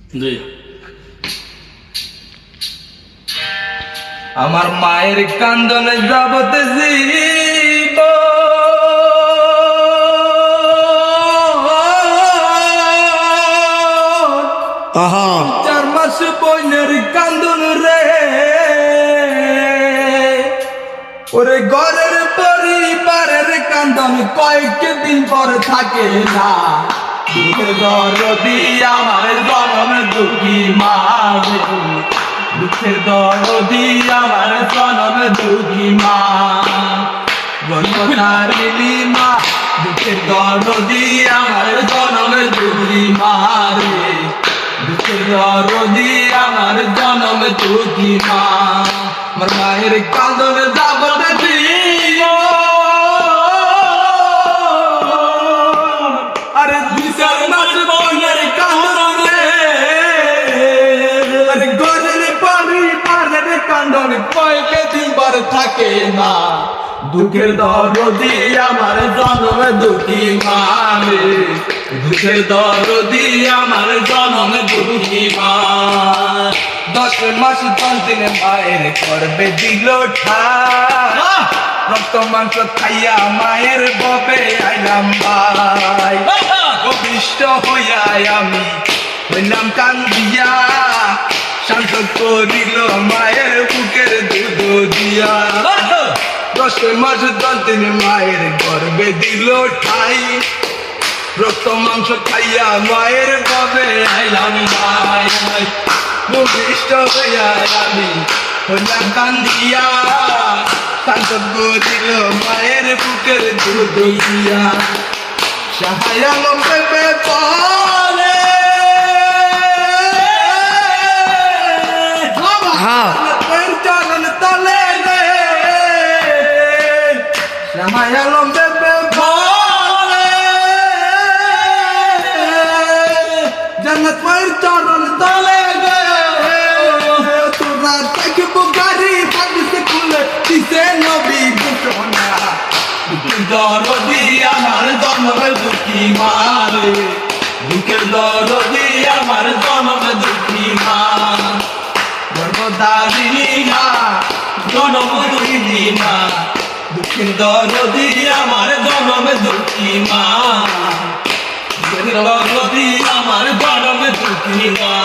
জি। আমার মায়ের কান্দনে যাবতে জীব আহা 4 মাস বইনের কান্দন রে ওরে ঘরের পরিবারের কান্দন কয়েকদিন পর থাকে না দুঃখের দরদি আমার জনম দুঃখী মা দুঃখের দরদি আমার জনম দুঃখী মা গর্ভধারিণী মা দুঃখের দরদি আমার জনম দুঃখী মা রে দুঃখের দরদি আমার জনম দুঃখী মা আমার মায়ের কান্দনে যাব দিও আরে 2-4 মাস বইয়ের কান্দন রে আরে ঘরের পরিবারের কান্দন কয়েকদিন পর থাকে না দুঃখের দরদি আমার জনম দুঃখী মা রে দুঃখের দরদি আমার জনম দুঃখী মা 10 মাস 10 দিন মায়ের করবে দিল ঠাই রক্ত মাংস খাইয়া মায়ের ববে আইলাম ভাই অভিষ্ট হইয়া আমি হইলাম কান্দিয়া শান্ত করিল মায়ের বুকের দুধ দিয়া 10 মাস 10 দিন মায়ের গর্বে দিল ঠাই রক্ত মাংস খাইয়া মায়ের ববে আইলাম ভাই অভিষ্ট হইয়া আমি হইলাম কান্দিয়া শান্ত করিল মায়ের বুকের দুধ দিয়া সাহায্য পেপে পরে হ্যাঁ চরণ তলে রে সাহায্য পেপে পরে জন্নত মায়ের চরণ তলে রে তোরা দেখবো গাড়ি হাদিসে খুলে দিছে নবী ঘোষণা দুঃখের দরদি আমার জনম দুঃখী মা রে দুঃখের দরদি আমার জনম দুঃখী মা গর্ভধারিণী মা জনম দুঃখী মা দুঃখের দরদি আমার জনম দুঃখী মা দুঃখের দরদি আমার জনম দুঃখী মা